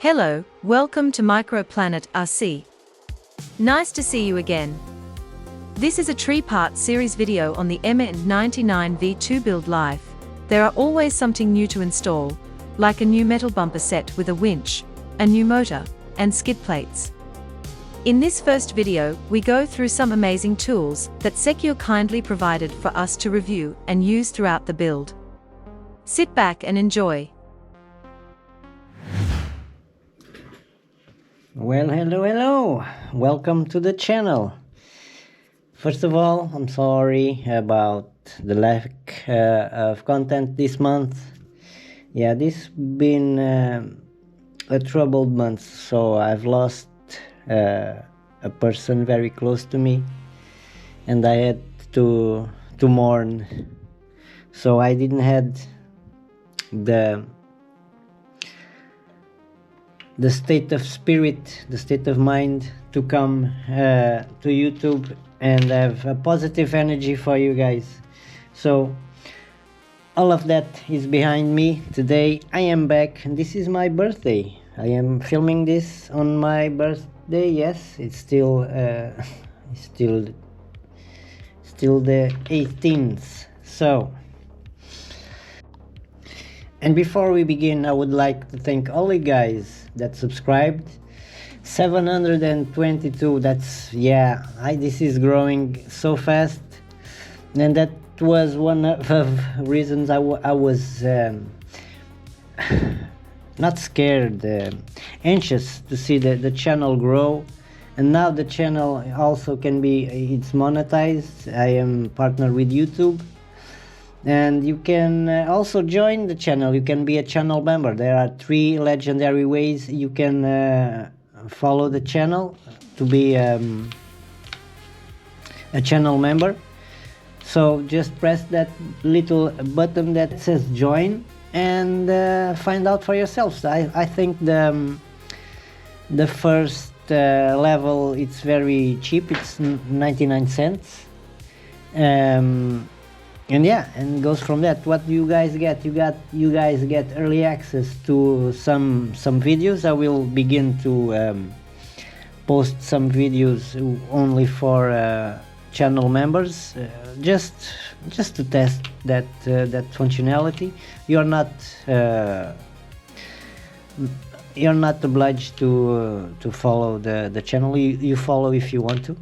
Hello, welcome to Microplanet RC. Nice to see you again. This is a three-part series video on the MN99v2 build life. There are always something new to install, like a new metal bumper set with a winch, a new motor, and skid plates. In this first video, we go through some amazing tools that Sequre kindly provided for us to review and use throughout the build. Sit back and enjoy. Well, hello, welcome to the channel. First of all, I'm sorry about the lack of content this month. Yeah, this been a troubled month, so I've lost a person very close to me, and I had to mourn. So I didn't had the state of spirit, the state of mind to come to YouTube and have a positive energy for you guys. So all of that is behind me. Today I am back, and this is my birthday. I am filming this on my birthday. Yes, it's still the 18th. So, and before we begin, I would like to thank all you guys that subscribed. 722, that's, this is growing so fast, and that was one of the reasons I was not scared, anxious to see the channel grow. And now the channel also it's monetized. I am partnered with YouTube, and you can also join the channel. You can be a channel member. There are 3 legendary ways you can follow the channel to be a channel member. So just press that little button that says join and find out for yourselves. I think the first level, it's very cheap. It's 99 cents. And goes from that. What do you guys get? You guys get early access to some videos. I will begin to post some videos only for channel members, just to test that functionality. You're not obliged to follow the channel. You follow if you want to.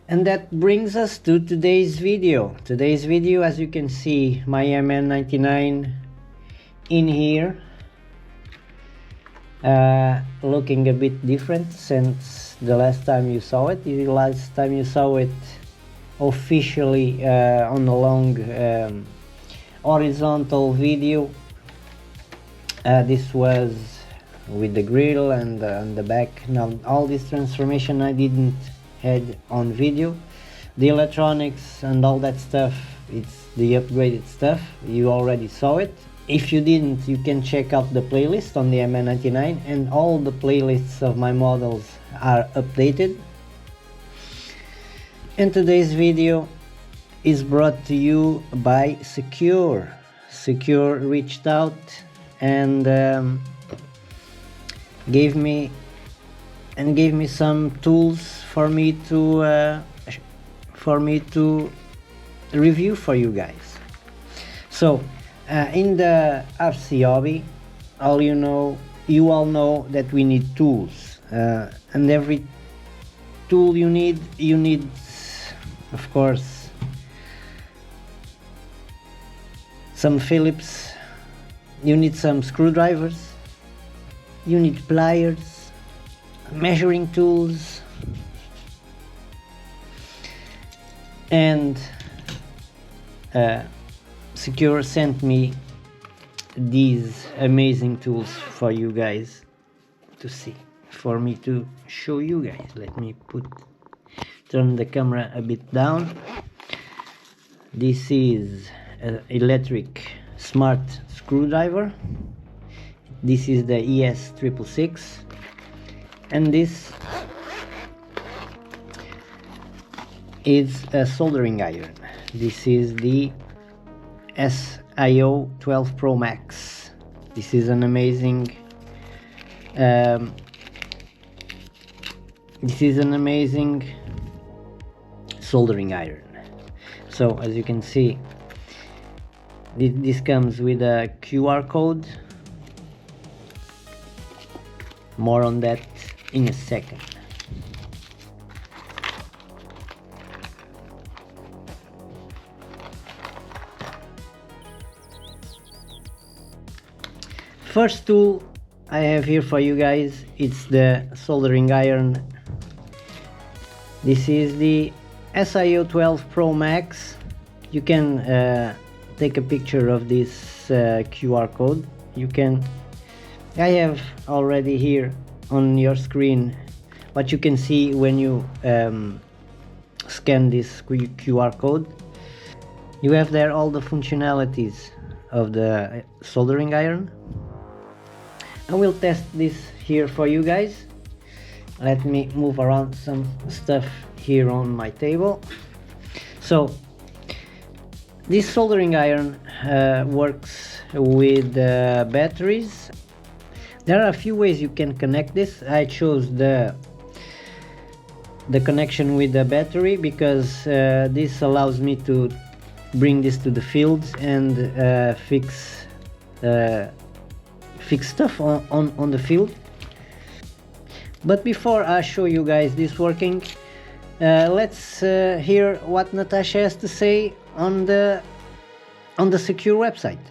And that brings us to today's video. Today's video, as you can see, my MN99 in here, looking a bit different since the last time you saw it. The last time you saw it officially on a long horizontal video, this was with the grill and the back. Now all this transformation I didn't had on video. The electronics and all that stuff, it's the upgraded stuff. You already saw it. If you didn't, you can check out the playlist on the MN99, and all the playlists of my models are updated. And today's video is brought to you by Sequre. Sequre reached out and gave me some tools for me to review for you guys. So in the RC hobby, you all know that we need tools, and every tool you need, of course, some Phillips, you need some screwdrivers, you need pliers, measuring tools, and Sequre sent me these amazing tools for you guys to see, for me to show you guys. Let me turn the camera a bit down. This is an electric smart screwdriver. This is the Es666, and this is a soldering iron. This is the SIO12 PRO MAX. This is an amazing soldering iron. So as you can see, this comes with a QR code. More on that in a second. First tool I have here for you guys, it's the soldering iron. This is the SIO12 PRO MAX. You can take a picture of this QR code. I have already here on your screen what you can see when you scan this QR code. You have there all the functionalities of the soldering iron. I will test this here for you guys. Let me move around some stuff here on my table. So this soldering iron works with batteries. There are a few ways you can connect this. I chose the connection with the battery because this allows me to bring this to the fields and fix stuff on the field. But before I show you guys this working, let's hear what Natasha has to say on the Sequre website.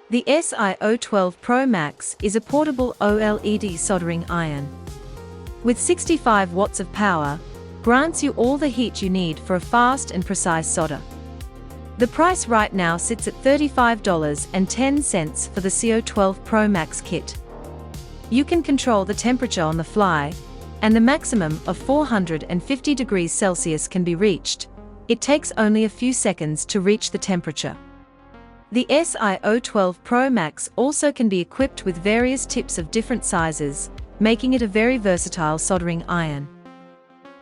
The SIO12 PRO MAX is a portable OLED soldering iron. With 65 watts of power, grants you all the heat you need for a fast and precise solder. The price right now sits at $35.10 for the SIO12 PRO MAX kit. You can control the temperature on the fly, and the maximum of 450 degrees Celsius can be reached. It takes only a few seconds to reach the temperature. The SIO12 PRO MAX also can be equipped with various tips of different sizes, making it a very versatile soldering iron.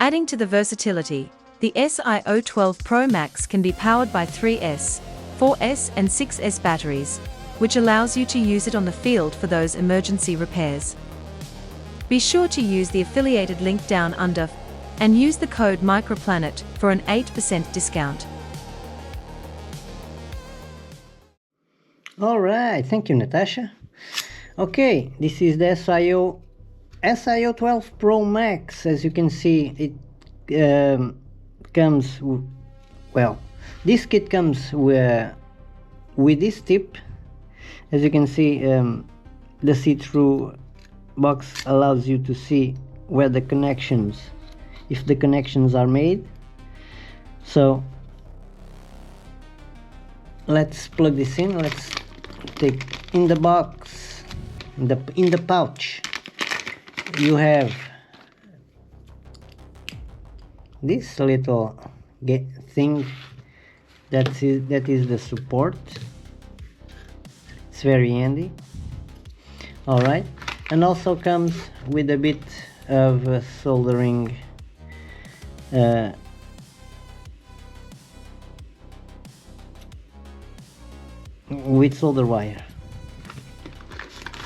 Adding to the versatility, the SIO12 PRO MAX can be powered by 3S, 4S and 6S batteries, which allows you to use it on the field for those emergency repairs. Be sure to use the affiliated link down under and use the code MICROPLANET for an 8% discount. Alright, thank you Natasha. Okay, this is the SIO12 PRO MAX. As you can see, it comes, well, this kit comes with this tip. As you can see, the see-through box allows you to see where the connections, if the connections are made. So let's plug this in. Let's take in the box, in the pouch, you have this little thing that is the support. It's very handy. All right, and also comes with a bit of soldering with solder wire,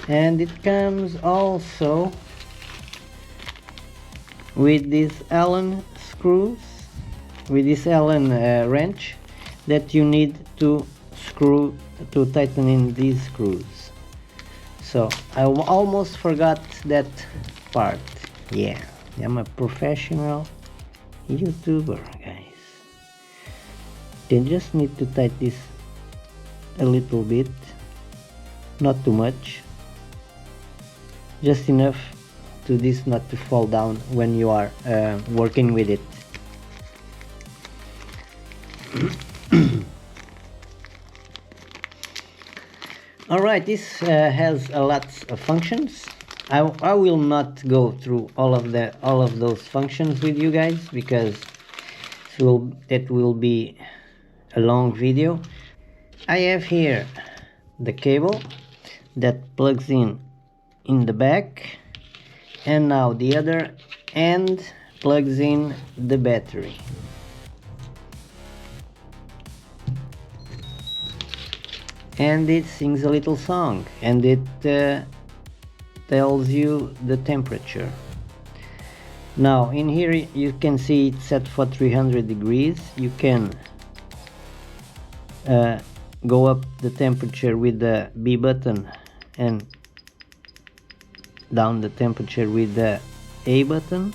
and it comes also with these Allen screws, with this Allen wrench that you need to tighten in these screws. So I almost forgot that part. Yeah, I'm a professional YouTuber, guys. They just need to tighten this a little bit, not too much, just enough to this not to fall down when you are working with it. Alright, this has a lot of functions. I will not go through all of those functions with you guys because that will be a long video. I have here the cable that plugs in the back, and now the other end plugs in the battery. and it sings a little song, and it tells you the temperature. Now in here you can see it's set for 300 degrees. You can go up the temperature with the B button and down the temperature with the A button.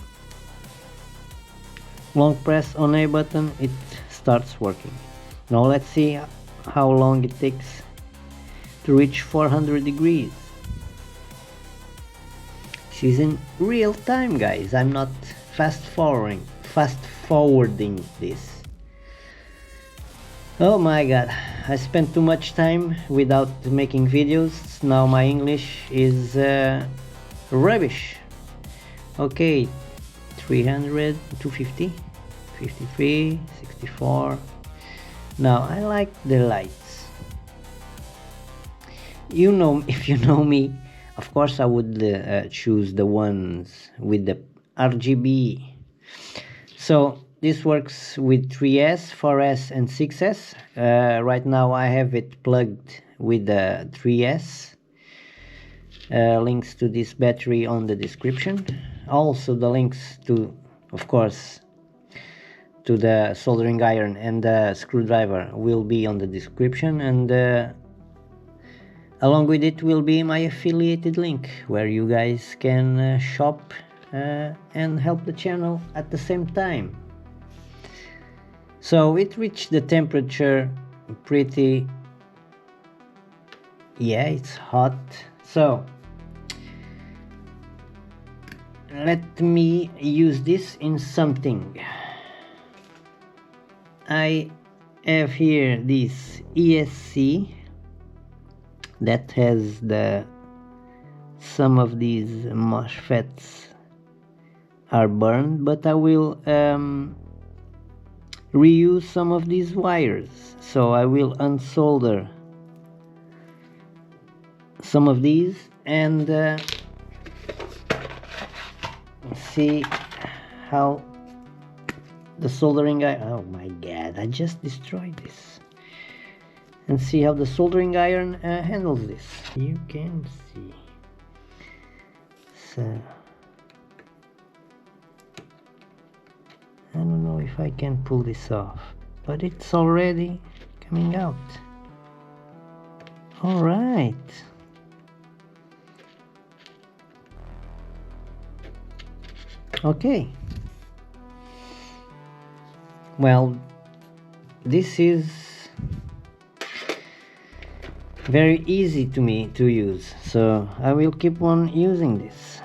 Long press on A button, it starts working. Now let's see how long it takes to reach 400 degrees. This is in real time, guys. I'm not fast forwarding this. Oh my god, I spent too much time without making videos. Now my English is rubbish. Okay, 300, 250, 53, 64. Now I like the lights. You know, if you know me, of course I would choose the ones with the RGB. So this works with 3S, 4S and 6S. Right now I have it plugged with the 3S. Links to this battery on the description. Also the links to, of course, to the soldering iron and the screwdriver will be on the description, and along with it will be my affiliated link where you guys can shop and help the channel at the same time. So it reached the temperature pretty, yeah, it's hot. So let me use this in something. I have here this ESC that has some of these MOSFETs are burned, but I will reuse some of these wires. So I will unsolder some of these and see how the soldering iron, oh my god, I just destroyed this, and see how the soldering iron handles this. You can see. So I don't know if I can pull this off, but it's already coming out. All right. Okay. Well, this is very easy to me to use, so I will keep on using this.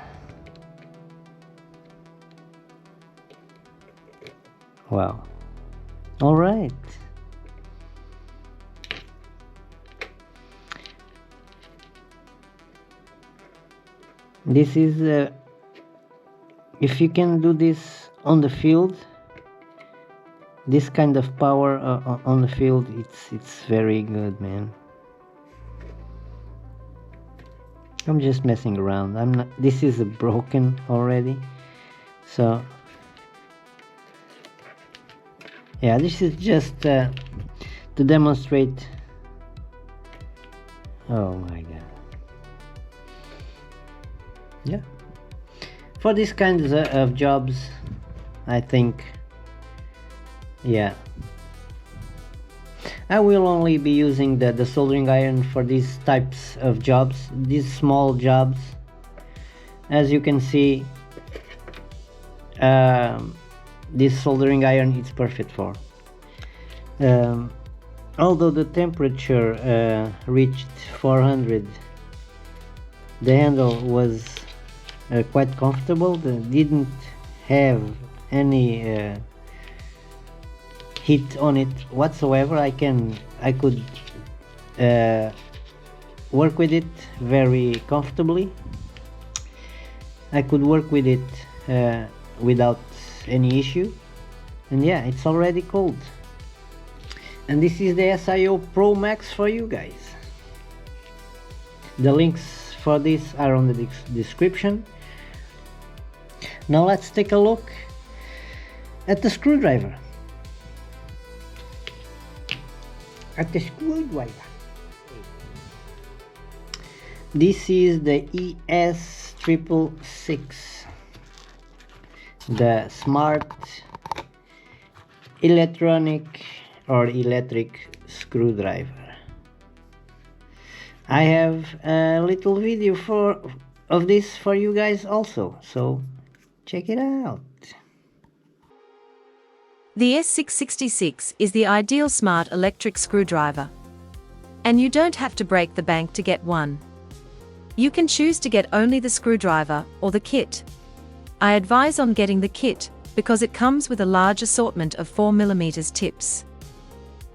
Wow. All right. This is if you can do this on the field, this kind of power on the field, it's very good, man. I'm just messing around. I'm not. This is broken already, so yeah, this is just to demonstrate. Oh my god. Yeah, for these kinds of jobs, I think, yeah, I will only be using the soldering iron for these types of jobs, these small jobs. As you can see, this soldering iron is perfect for. Although the temperature reached 400, the handle was quite comfortable. It didn't have any heat on it whatsoever. I could work with it very comfortably. I could work with it without any issue, and yeah, it's already cold. And this is the SIO Pro Max for you guys. The links for this are on the description. Now let's take a look at the screwdriver. This is the Es666, the smart electronic or electric screwdriver. I have a little video of this for you guys also, so check it out. The Es666 is the ideal smart electric screwdriver. And you don't have to break the bank to get one. You can choose to get only the screwdriver or the kit. I advise on getting the kit because it comes with a large assortment of 4mm tips.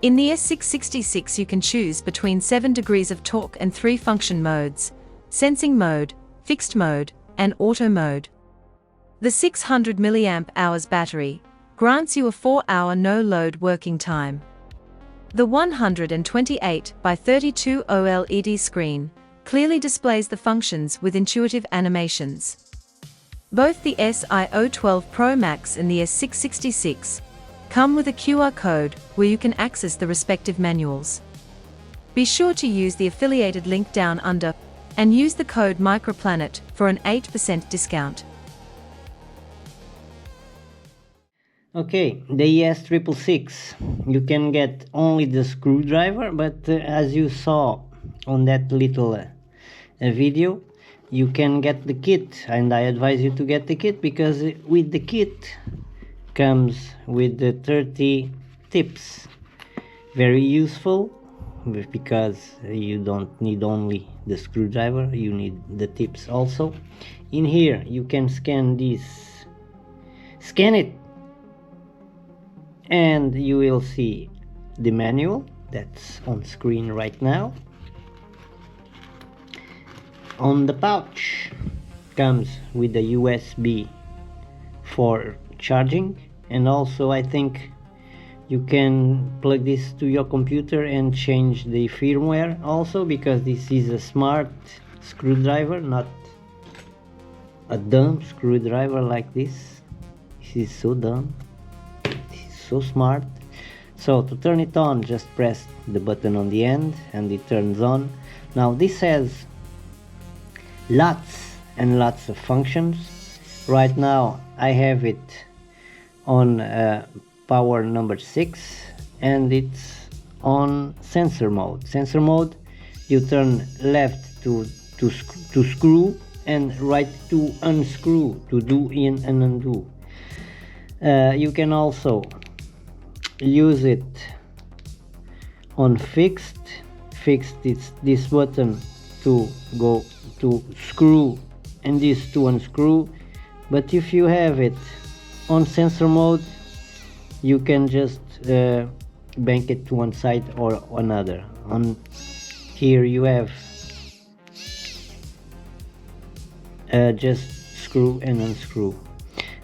In the Es666 you can choose between 7 degrees of torque and 3 function modes: sensing mode, fixed mode, and auto mode. The 600 mAh battery grants you a 4-hour no-load working time. The 128 by 32 OLED screen clearly displays the functions with intuitive animations. Both the SIO12 PRO MAX and the Es666 come with a QR code where you can access the respective manuals. Be sure to use the affiliated link down under and use the code MICROPLANET for an 8% discount. Okay, the Es666, you can get only the screwdriver, but as you saw on that little video, you can get the kit, and I advise you to get the kit because with the kit comes with the 30 tips. Very useful because you don't need only the screwdriver, you need the tips also. In here you can scan it, and you will see the manual that's on screen right now. On the pouch comes with the USB for charging, and also I think you can plug this to your computer and change the firmware also, because this is a smart screwdriver, not a dumb screwdriver like this. This is so dumb. This is so smart. So to turn it on, just press the button on the end and it turns on. Now this has lots and lots of functions. Right now I have it on power number 6 and it's on sensor mode. Sensor mode, you turn left to screw and right to unscrew, to do in and undo. You can also use it on fixed. Fixed, it's this button to go to screw and this to unscrew. But if you have it on sensor mode, you can just bank it to one side or another. On here you have just screw and unscrew,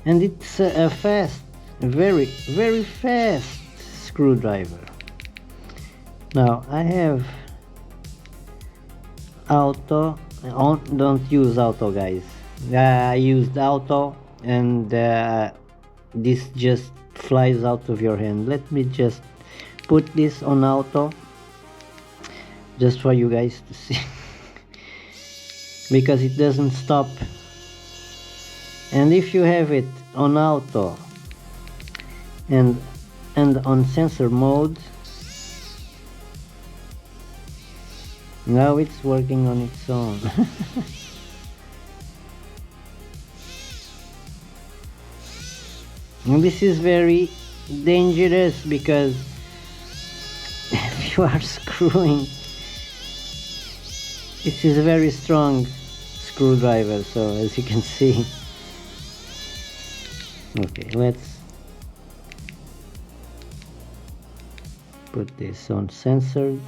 and it's a fast, very fast screwdriver. Now I have auto. Don't use auto, guys. I used auto and this just flies out of your hand. Let me just put this on auto just for you guys to see because it doesn't stop. And if you have it on auto and on sensor mode, now it's working on its own. And this is very dangerous because if you are screwing, this is a very strong screwdriver, so as you can see. Okay, let's put this on censored.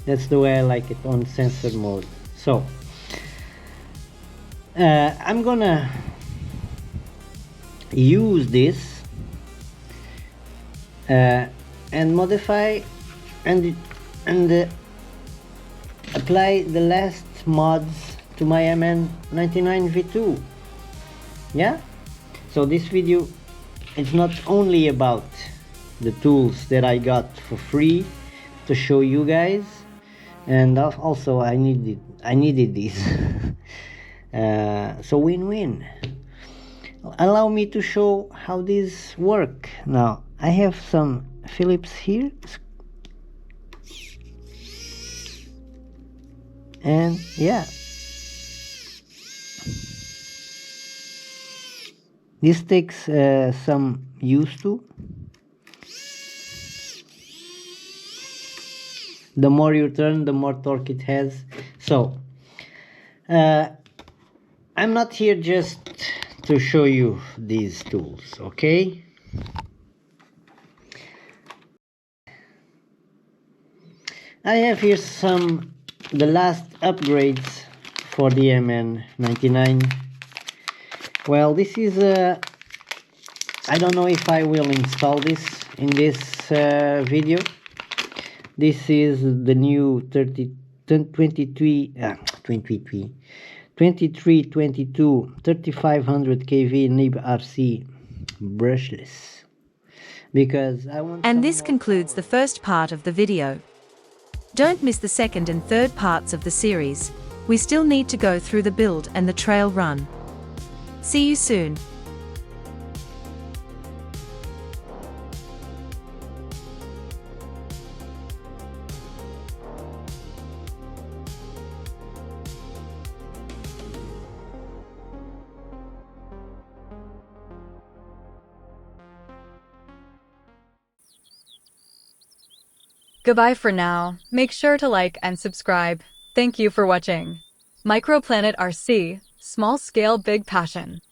That's the way I like it, on censored mode. So I'm gonna use this and modify and apply the last mods to my MN99v2. Yeah, so this video is not only about the tools that I got for free to show you guys, and also I needed this. So win-win. Allow me to show how this work. Now I have some Phillips here, and yeah, this takes some used to. The more you turn, the more torque it has. So I'm not here just to show you these tools, okay? I have here the last upgrades for the MN99. Well, this is I don't know if I will install this in this video. This is the new 2322 3500 kV nib RC brushless, because I want. And this concludes the first part of the video. Don't miss the second and third parts of the series. We still need to go through the build and the trail run. See you soon. Goodbye for now. Make sure to like and subscribe. Thank you for watching. Microplanet RC, small scale, big passion.